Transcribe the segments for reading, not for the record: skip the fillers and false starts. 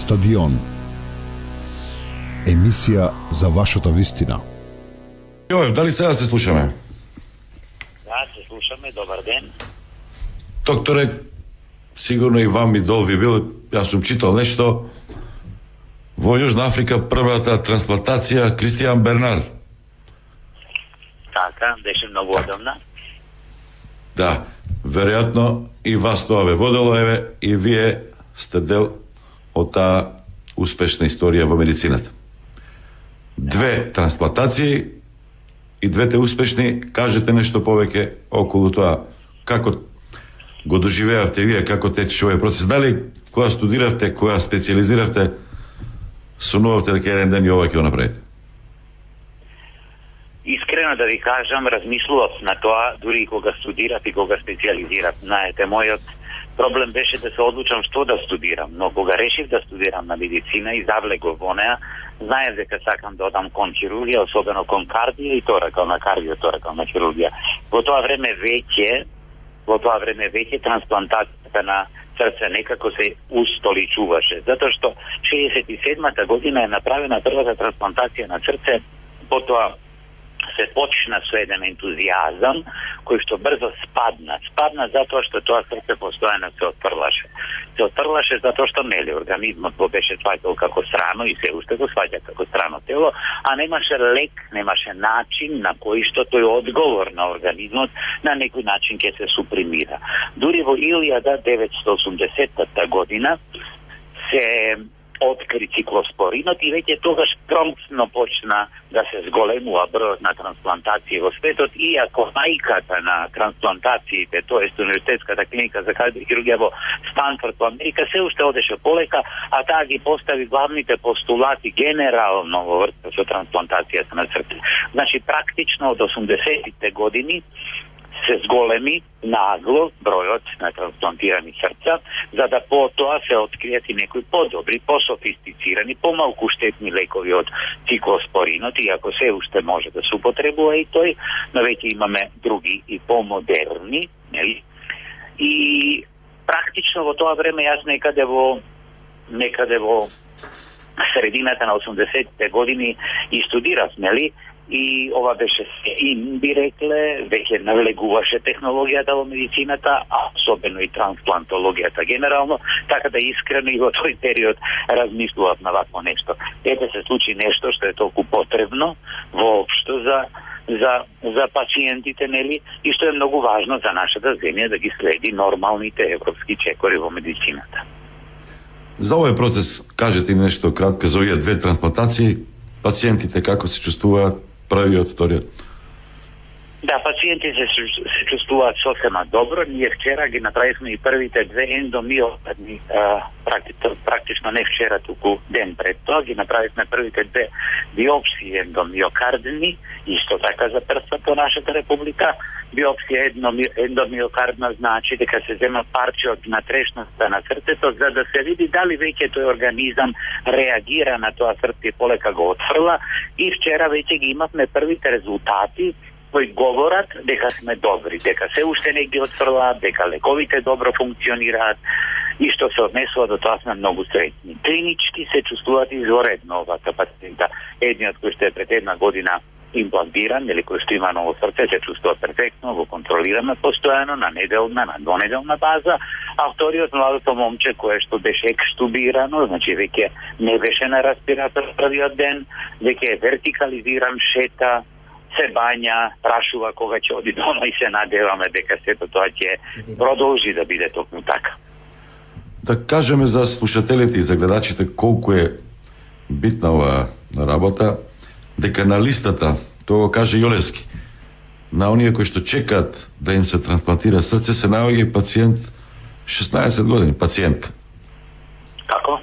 Стадион. Емисија за вашата вистина. Јоев, дали сега се слушаме? Да, се слушаме, добар ден. Докторе, сигурно и вам и дол ви бил, јас сум читал нешто, во Јужна Африка првата трансплантација Кристијан Бернар. Така, беше многу одамна. Да, веројатно и вас тоа ве водело, еве, и вие сте дел од таа успешна историја во медицината. Две трансплантации и двете успешни. Кажете нешто повеќе околу тоа. Како го доживеавте вие, како тече овој процес? Дали кога студиравте, кога специализиравте, сонувавте дека еден ден и ова ќе го направите? Искрено да ви кажам, размислував на тоа дури и кога студирав и кога специализирав. Знаете, мојот проблем беше да се одлучам што да студирам, но кога решив да студирам на медицина и завлегов во неа, знаев дека сакам да одам кон хирургија, особено кон кардија и торакална кардија, торакална хирургија. Во тоа време веќе трансплантацијата на срце некако се устоличуваше, затоа што 67-та година е направена првата трансплантација на срце, потоа се почна со еден ентузијазам кој што брзо спадна. Спадна затоа што тоа срце постојано се отфрлаше. Се отфрлаше затоа што нели организмот го беше сваќал како страно и се уште го сваќа како страно тело, а немаше лек, немаше начин на кој што тој одговор на организмот на некој начин ќе се супримира. Дури во 1980 година се откри циклоспоринот и веќе тогаш промпсно почна да се зголемува бројот на трансплантации во светот, иако мајката на трансплантациите, тоест Универзитетската клиника за кардиохирургија во Станфорд во Америка, се уште одеше полека, а таа ги постави главните постулати генерално во врска со трансплантацијата на срце. Значи, практично од 80-тите години се зголеми нагло бројот на трансплантирани срца, за да потоа се откријат и некои подобри, пософистицирани, помалку штетни лекови од циклоспоринот, иако се уште може да се употребува и тој, но веќе имаме други и помодерни, нели? И практично во тоа време јас некаде во средината на 80-те години и студирав, нели? И ова беше би рекле, веќе навлегуваше технологијата во медицината, а особено и трансплантологијата генерално, така да искрено и во тој период размислував на вакво нешто. Ете се случи нешто што е толку потребно воопшто за пациентите, нели, и што е многу важно за нашата земја да ги следи нормалните европски чекори во медицината. За овој процес кажете ни нешто кратко за овие две трансплантации, пациентите како се чувствуваат, првиот, вториот? Да, пациентите се чувствуваат сосема добро. Ние вчера ги направивме и првите две ендомиокардни, практично не вчера, туку ден пред тоа, ги направивме првите две биопсии ендомиокардни, исто така за прва по нашата република. Биопсија ендомиокардна значи дека се зема парче од натрешноста на срцето, за да се види дали веќе тој организам реагира на тоа срце и полека го отфрла. И вчера веќе ги имавме првите резултати кои говорат дека сме добри, дека се уште не ги отфрлаат, дека лековите добро функционираат и што се однесува до тоа сме многу среќни. Клинички се чувствуваат изворедно овака пациента. Едниот кој што е пред една година имплантиран, или кој што има ново срце, се чувствува перфектно, го контролираме постојано на неделна, на двонеделна база, а вториот младото момче кое што беше екстубирано, значи веќе не беше на респиратор првиот ден, веќе е вертикализиран, шета, се бања, прашува кога ќе оди дома и се надеваме дека сето тоа ќе продолжи да биде токму така. Да кажеме за слушателите и за гледачите колку е битна оваа работа, дека на листата, тоа го каже Јолевски, на оние кои што чекаат да им се трансплантира срце, се наоѓа и пациент 16 години, пациентка. Како?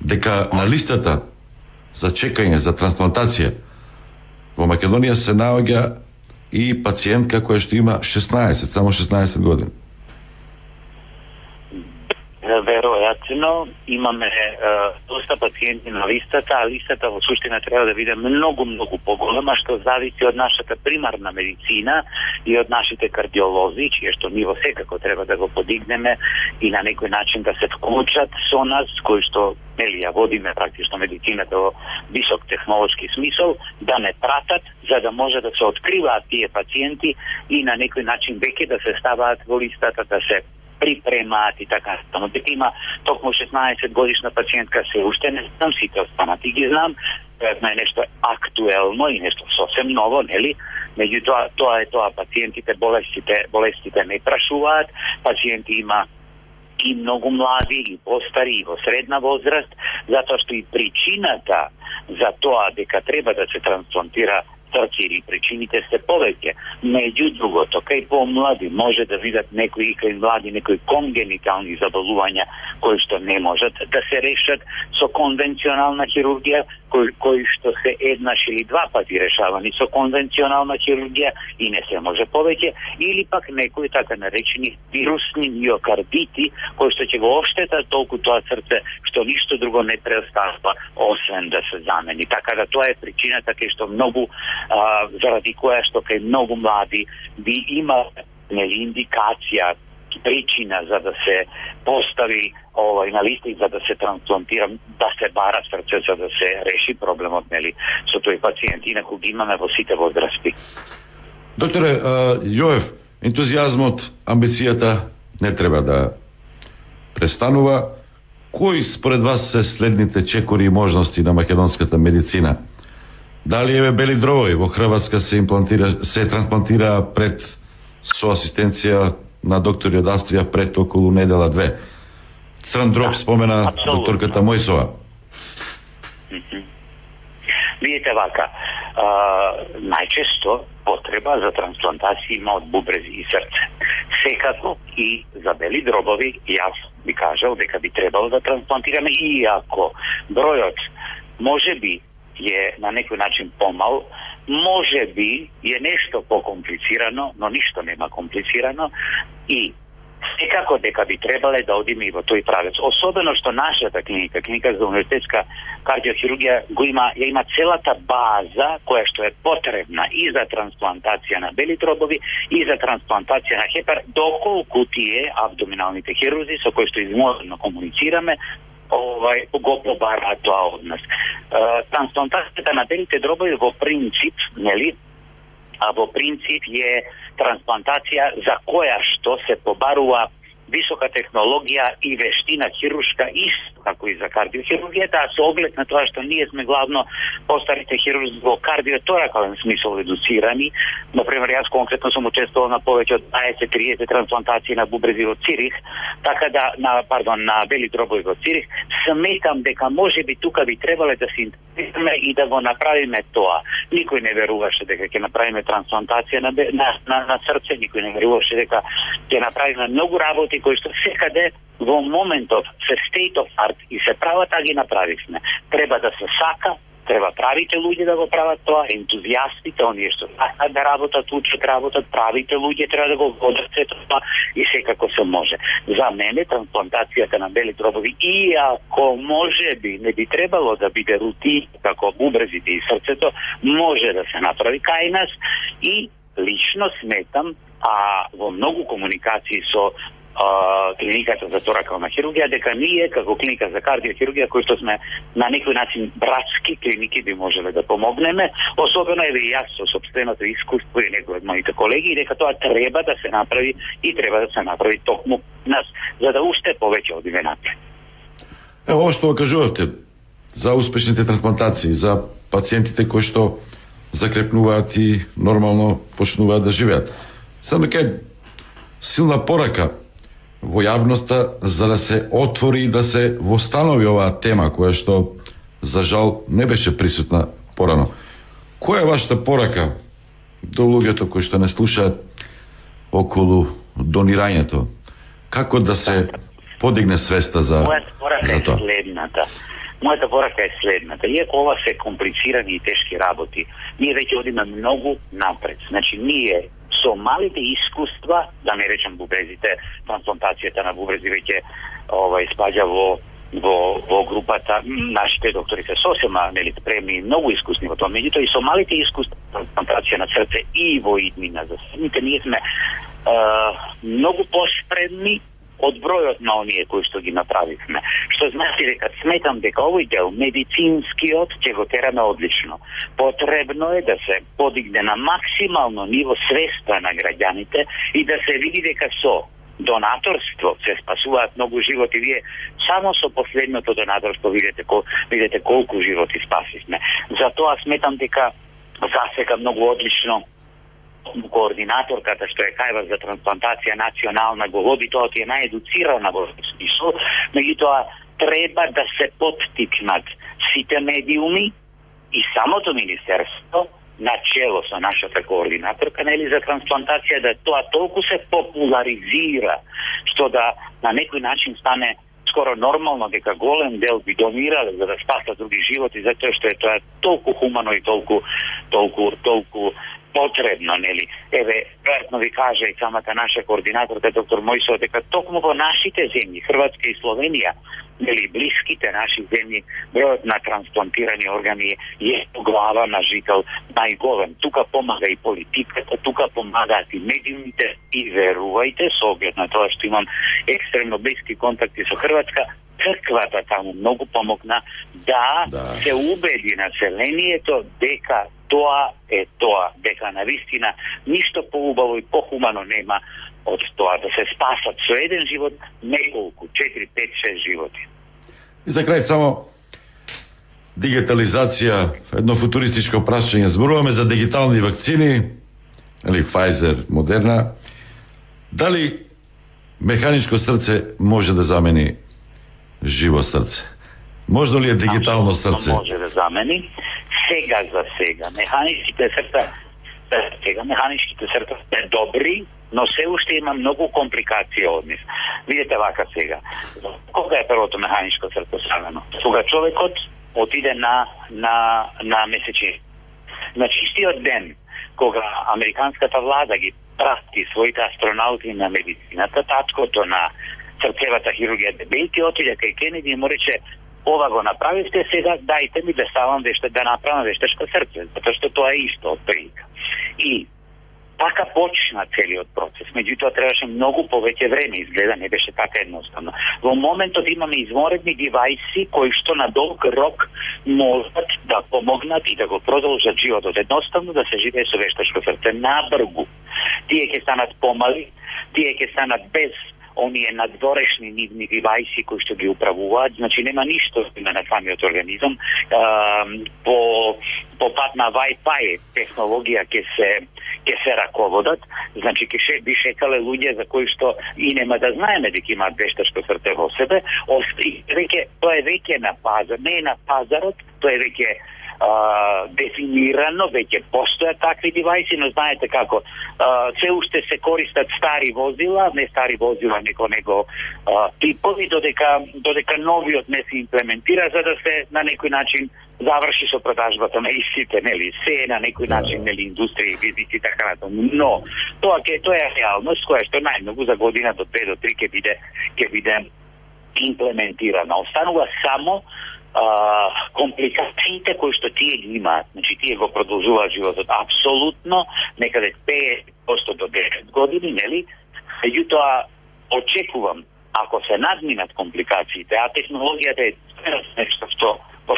Дека на листата за чекање за трансплантација во Македонија се наоѓа и пациентка која што има 16, само 16 години. Веројатно имаме доста пациенти на листата, а листата во суштина треба да биде многу поголема, што зависи од нашата примарна медицина и од нашите кардиолози, чие што ниво секако треба да го подигнеме и на некој начин да се вклучат со нас, кои што ја водиме практично медицината во висок технолошки смисол, да не пратат, за да може да се откриваат тие пациенти и на некој начин веќе да се ставаат во листата, да се припремаат и така. Но дека има токму 16 годишна пациентка, се уште не знам, сите останати ги знам, е нешто актуелно и нешто сосем ново, нели? Меѓутоа, тоа пациентите, болестите не прашуваат, пациенти има и многу млади, и постари, и во средна возраст, затоа што и причината за тоа дека треба да се трансплантира срце или причините се повеќе. Меѓу другото, кај помлади може да видат некои, кај млади, некои конгенитални заболувања кои што не можат да се решат со конвенционална хирургија, кои што се еднаш или два пати решавани со конвенционална хирургија и не се може повеќе, или пак некои така наречени вирусни миокардити, кои што ќе го оштетат толку тоа срце, што ништо друго не преостава освен да се замени. Така да тоа е причината кај што многу заради која што кај многу млади би има индикација, причина за да се постави на листа и за да се трансплантира, да се бара срце за да се реши проблемот, нели, со тој пациент. Инаку ги имаме во сите возрасти. Докторе Јоев, ентузијазмот, амбицијата не треба да престанува. Кои според вас се следните чекори и можности на македонската медицина? Дали еве бели дробови во Хрватска се трансплантира пред со асистенција на доктори од Австрија пред околу недела-две. Црн дроб спомена Апсолутно. докторката Мојсова. Видите вака, најчесто потреба за трансплантација има од бубрези и срце. Секако и за бели дробови, јас би кажал дека би требало да трансплантираме, иако бројот може би е на некој начин помал, може би е нешто покомплицирано, но ништо нема комплицирано и секако дека би требале да одиме и во тој правец. Особено што нашата клиника за универзитетска кардиохирургија ја има целата база која што е потребна и за трансплантација на бели дробови и за трансплантација на хепар, доколку тие абдоминалните хирурзи со кои што изможно комуницираме го побараат тоа од нас. Трансплантацијата на белите дробови во принцип, нели, во принцип е трансплантација за која што се побарува висока технологија и вештина хируршка, исто како и за кардиохирургијата, а со оглед на тоа што ние сме главно постарите хирурзи во кардиоторакален смисол едуцирани. Например, јас конкретно сум учествувал на повеќе од 20-30 трансплантации на бубрези во Цирих, така да на бели дробови во Цирих. Сметам дека можеби тука би требале да се интегрираме и да го направиме тоа. Никој не веруваше дека ќе направиме трансплантација на срце, никој не веруваше дека ќе направиме многу работи кои што секаде во моментов се state of art и се прават, а ги направивме. Треба да се сака, треба правите луѓе да го прават тоа, ентузијастите, оние што сакаат да работат, учат, правите луѓе треба да го водат сето тоа и секако се може. За мене трансплантацијата на бели дробови, иако може би не би требало да биде рутина како бубрезите и срцето, може да се направи кај нас и лично сметам, а во многу комуникации со клиниката за торакална хирургија, дека ние како клиника за кардиохирургија, кои што сме на некој начин братски клиники, би можеле да помогнеме, особено еве јас со сопственото искуство и некои од моите колеги, дека тоа треба да се направи и треба да се направи токму нас, за да уште повеќе одиме напред. Ово што кажувавте за успешните трансплантации, за пациентите кои што закрепнуваат и нормално почнуваат да живеат. Само дека силна порака во јавноста за да се отвори и да се востанови оваа тема која што за жал не беше присутна порано. Која е вашата порака до луѓето кои што не слушаат околу донирањето? Како да се подигне свеста за тоа? Мојата порака е следната. Иако ова се комплицирани и тешки работи, ние веќе одиме многу напред. Значи, ние со малите искуства, да не речем бубрезите, трансплантацијата на бубрези веќе спаѓа во групата. Нашите доктори се сосема спремни и многу искусни во тоа. Меѓутоа и со малите искусства трансплантација на срце и во иднина за самите ние сме многу поспредни од бројот на оние кои што ги направивме. Што значи дека сметам дека овој дел медицинскиот ќе го тераме одлично. Потребно е да се подигне на максимално ниво свеста на граѓаните и да се види дека со донаторство се спасуваат многу животи. Вие само со последното донаторство видите колку животи спасивме. Затоа сметам дека засега многу одлично координаторката што е кај вас за трансплантација национална го води, тоа ти е наедуцирана во смисол, меѓутоа треба да се поттикнат сите медиуми и самото министерство начело со нашата координаторка за трансплантација да тоа толку се популаризира што да на некој начин стане скоро нормално дека голем дел би донирале за да спасат други животи, затоа што е тоа толку хумано и толку потребно, Еве, веројатно ви кажа и самата наша координаторка доктор Мојсо дека токму во нашите земји, Хрватска и Словенија, блиските наши земји, бројот на трансплантирани органи е по глава на жител најголем. Тука помага и политиката, тука помагаат и медиумите и верувајте, со оглед на тоа што имам екстремно блиски контакти со Хрватска, црквата таму многу помогна да се убеди населението дека тоа е тоа, дека навистина ништо поубаво и похумано нема од тоа да се спасат со еден живот неколку, 4, 5, 6 животи. И за крај само дигитализација, едно футуристичко прашање. Зборуваме за дигитални вакцини, Pfizer, Moderna. Дали механичко срце може да замени живо срце? Можно ли е дигитално срце? Може да замени. Сега. Механичките срца се добри, но се уште има многу компликации од нив. Видете вака сега. Кога е првото механичко срце ставено? Кога човекот отиде на месечи. На чистиот ден, кога американската влада ги прати своите астронаути на медицината, таткото на срцевата хирургија дебелки отиде кај Кенеди и му рече: ова го направивте, сега дајте ми да направам вештачко срце, затоа што тоа е исто од прилика. И така почна целиот процес, меѓутоа требаше многу повеќе време, изгледа не беше така едноставно. Во моментот имаме изворедни девајси кои што на долг рок можат да помогнат и да го продолжат животот. Едноставно да се живее со вештачко срце набргу. Тие ќе станат помали, тие ќе станат без оние надворешни нивни девајси кои што ги управуваат, значи нема ништо на самиот организам. По пат на Wi-Fi технологија ќе се раководат, значи ќе би шекале луѓе за кои што и нема да знаеме дека имаат вештачко срце во себе. Тоа е веќе на пазар, не е на пазарот, тоа е веќе дефинирано, веќе постојат такви девајси, но знаете како, се уште се користат стари возила, не стари возила, него типови, додека новиот не се имплементира, за да се на некој начин заврши со продажбата на истите, се на некој начин, индустрија и бизнис и така натаму. Но тоа е реалност која што најмногу за година до 2 до 3 ќе биде имплементирана. Останува само компликациите кои што тие ги имаат, значи тие го продолжуваат животот апсолутно некаде 5% до 10 години, меѓутоа очекувам, ако се надминат компликациите, а технологијата е нешто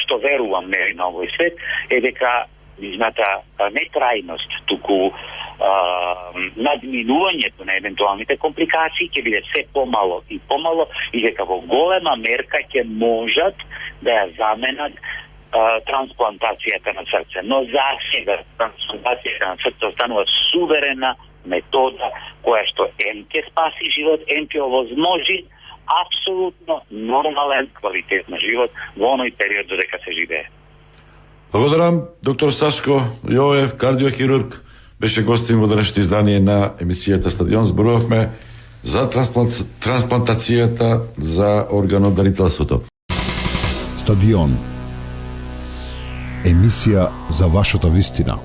што верувам на овој свет, е дека низната нетрајност, туку надминувањето на евентуалните компликации ќе биде се помало и дека во голема мерка ќе можат да ја заменат трансплантацијата на срце. Но за сега трансплантацијата на срце останува суверена метода која што ќе спаси живот, ќе овозможи апсолутно нормален квалитет на живот во оној период додека се живее. Благодарам, доктор Сашко Јовев, кардиохирург, беше гостин во денешното издание на емисијата Стадион. Зборувавме за трансплантацијата, за органодарителството. Стадион. Емисија за вашата вистина.